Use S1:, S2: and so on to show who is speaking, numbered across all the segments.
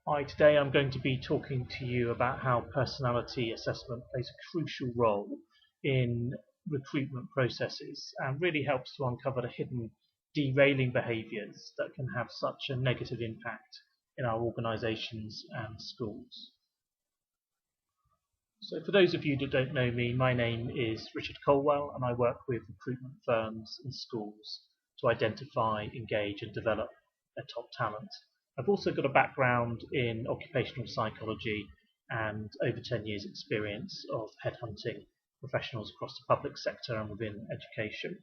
S1: Hi, today I'm going to be talking to you about how personality assessment plays a crucial role in recruitment processes and really helps to uncover the hidden derailing behaviours that can have such a negative impact in our organisations and schools. So for those of you that don't know me, my name is Richard Colwell and I work with recruitment firms and schools to identify, engage and develop their top talent. I've also got a background in occupational psychology and over 10 years experience of headhunting professionals across the public sector and within education.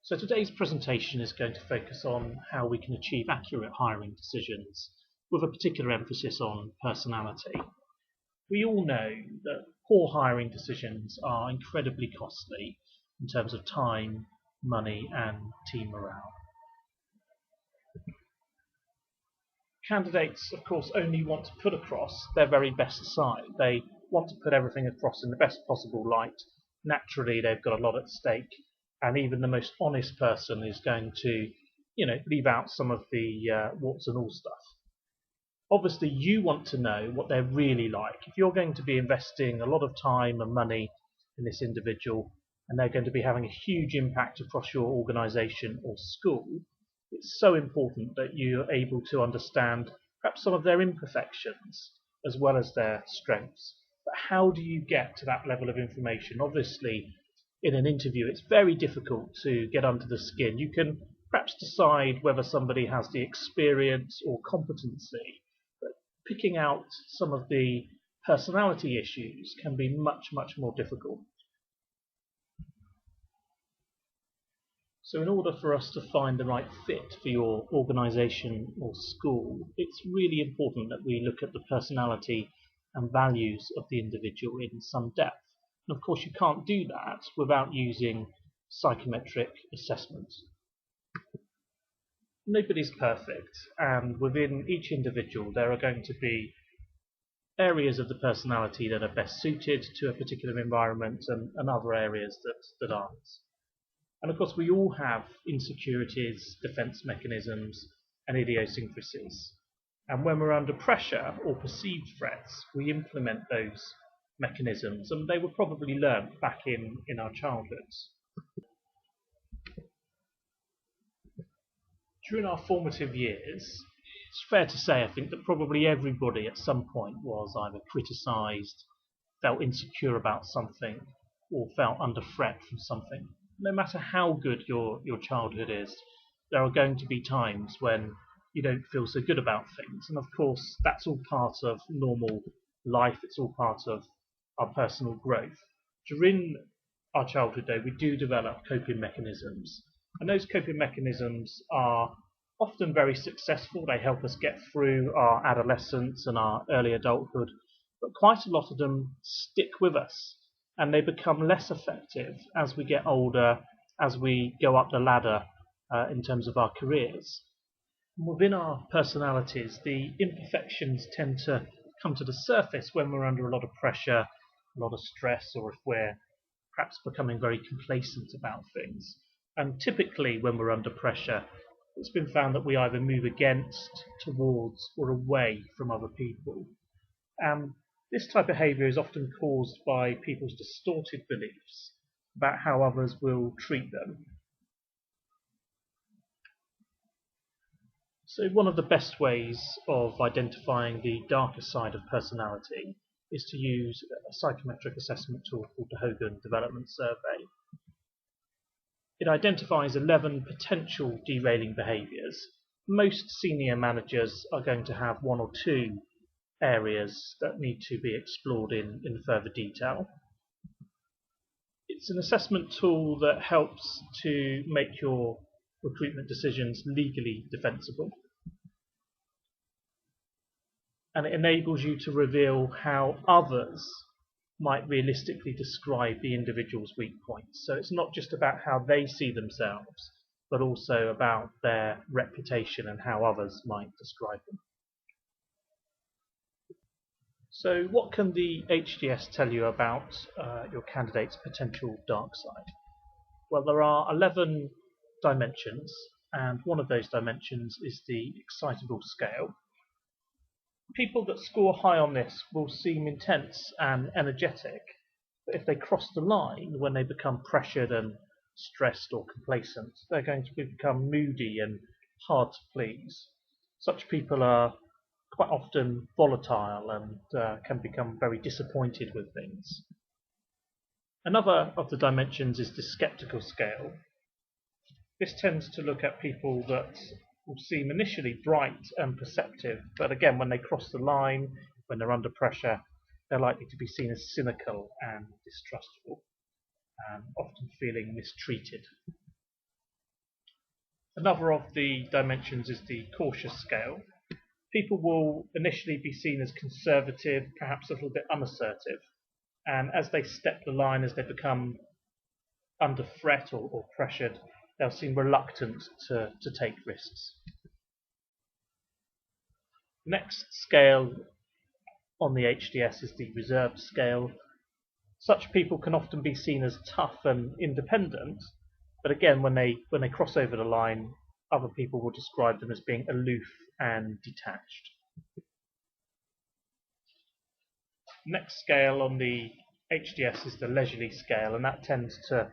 S1: So today's presentation is going to focus on how we can achieve accurate hiring decisions with a particular emphasis on personality. We all know that poor hiring decisions are incredibly costly in terms of time, money and team morale. Candidates, of course, only want to put across their very best side. They want to put everything across in the best possible light. Naturally, they've got a lot at stake, and even the most honest person is going to, leave out some of the warts and all stuff. Obviously, you want to know what they're really like. If you're going to be investing a lot of time and money in this individual, and they're going to be having a huge impact across your organisation or school, it's so important that you're able to understand perhaps some of their imperfections as well as their strengths. But how do you get to that level of information? Obviously, in an interview, it's very difficult to get under the skin. You can perhaps decide whether somebody has the experience or competency. Picking out some of the personality issues can be much more difficult. So in order for us to find the right fit for your organisation or school, it's really important that we look at the personality and values of the individual in some depth. And of course you can't do that without using psychometric assessments. Nobody's perfect, and within each individual there are going to be areas of the personality that are best suited to a particular environment and other areas that aren't. And of course we all have insecurities, defence mechanisms and idiosyncrasies. And when we're under pressure or perceived threats, we implement those mechanisms, and they were probably learnt back in our childhoods. During our formative years, it's fair to say, I think, that probably everybody at some point was either criticised, felt insecure about something, or felt under threat from something. No matter how good your childhood is, there are going to be times when you don't feel so good about things. And of course, that's all part of normal life. It's all part of our personal growth. During our childhood, though, we do develop coping mechanisms. And those coping mechanisms are often very successful. They help us get through our adolescence and our early adulthood, but quite a lot of them stick with us and they become less effective as we get older, as we go up the ladder in terms of our careers. And within our personalities, the imperfections tend to come to the surface when we're under a lot of pressure, a lot of stress, or if we're perhaps becoming very complacent about things. And typically when we're under pressure, it's been found that we either move against, towards or away from other people. This type of behaviour is often caused by people's distorted beliefs about how others will treat them. So one of the best ways of identifying the darker side of personality is to use a psychometric assessment tool called the Hogan Development Survey. It identifies 11 potential derailing behaviours. Most senior managers are going to have one or two areas that need to be explored in further detail. It's an assessment tool that helps to make your recruitment decisions legally defensible. And it enables you to reveal how others might realistically describe the individual's weak points. So it's not just about how they see themselves, but also about their reputation and how others might describe them. So what can the HDS tell you about your candidate's potential dark side? Well, there are 11 dimensions, and one of those dimensions is the excitable scale. People that score high on this will seem intense and energetic, but if they cross the line when they become pressured and stressed or complacent, they're going to become moody and hard to please. Such people are quite often volatile and can become very disappointed with things. Another of the dimensions is the skeptical scale. This tends to look at people that will seem initially bright and perceptive, but again, when they cross the line, when they're under pressure, they're likely to be seen as cynical and distrustful, and often feeling mistreated. Another of the dimensions is the cautious scale. People will initially be seen as conservative, perhaps a little bit unassertive, and as they step the line, as they become under threat or pressured, they'll seem reluctant to take risks. Next scale on the HDS is the reserved scale. Such people can often be seen as tough and independent, but again, when they cross over the line, other people will describe them as being aloof and detached. Next scale on the HDS is the leisurely scale, and that tends to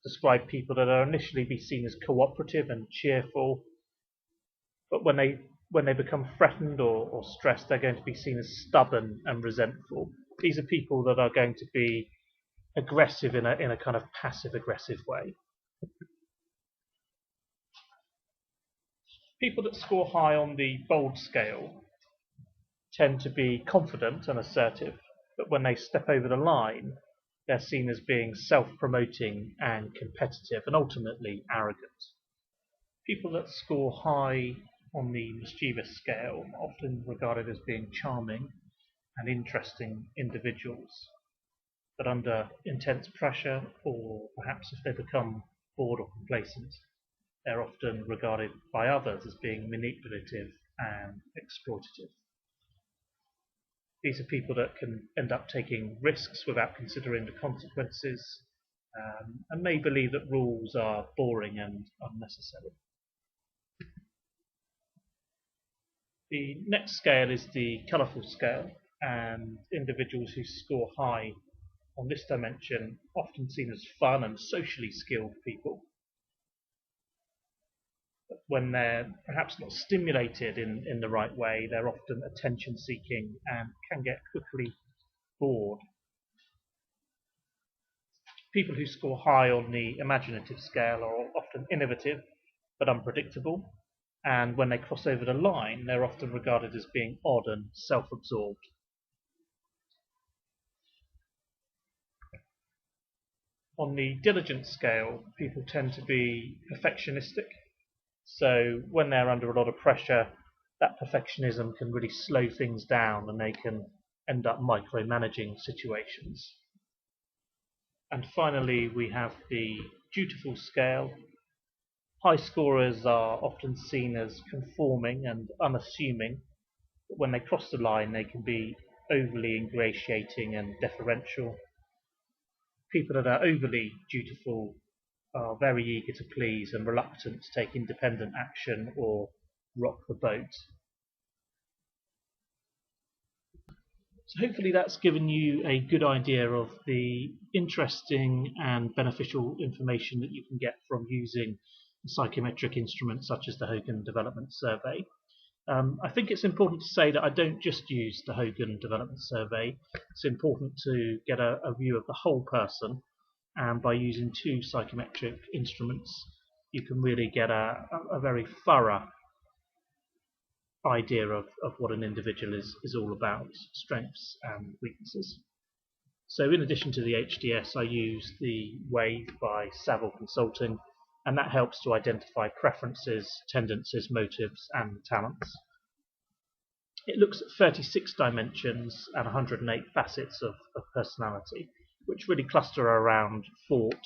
S1: describe people that are initially be seen as cooperative and cheerful, but when they become threatened or stressed, they're going to be seen as stubborn and resentful. These are people that are going to be aggressive in a kind of passive aggressive way. People that score high on the bold scale tend to be confident and assertive, but when they step over the line, they're seen as being self-promoting and competitive and ultimately arrogant. People that score high on the mischievous scale are often regarded as being charming and interesting individuals, but under intense pressure, or perhaps if they become bored or complacent, they're often regarded by others as being manipulative and exploitative. These are people that can end up taking risks without considering the consequences, and may believe that rules are boring and unnecessary. The next scale is the colourful scale, and individuals who score high on this dimension often seen as fun and socially skilled people. But when they're perhaps not stimulated in the right way, they're often attention seeking and can get quickly bored. People who score high on the imaginative scale are often innovative but unpredictable, and when they cross over the line, they're often regarded as being odd and self-absorbed. On the diligent scale, people tend to be perfectionistic, so when they're under a lot of pressure, that perfectionism can really slow things down and they can end up micromanaging situations. And finally, we have the dutiful scale. High scorers are often seen as conforming and unassuming, but when they cross the line, they can be overly ingratiating and deferential. People that are overly dutiful are very eager to please and reluctant to take independent action or rock the boat. So hopefully that's given you a good idea of the interesting and beneficial information that you can get from using a psychometric instrument such as the Hogan Development Survey. I think it's important to say that I don't just use the Hogan Development Survey. It's important to get a view of the whole person, and by using two psychometric instruments you can really get a very thorough idea of what an individual is all about, strengths and weaknesses. So in addition to the HDS, I use the WAVE by Saville Consulting, and that helps to identify preferences, tendencies, motives and talents. It looks at 36 dimensions and 108 facets of personality, which really cluster around thought,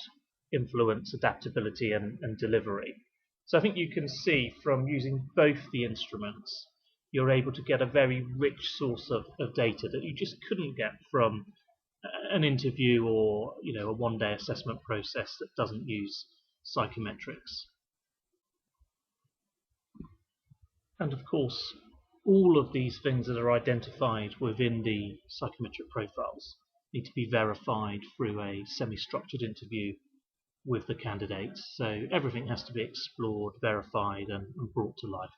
S1: influence, adaptability and delivery. So I think you can see from using both the instruments, you're able to get a very rich source of data that you just couldn't get from an interview or a one-day assessment process that doesn't use psychometrics. And of course, all of these things that are identified within the psychometric profiles need to be verified through a semi-structured interview with the candidates. So everything has to be explored, verified, and brought to life.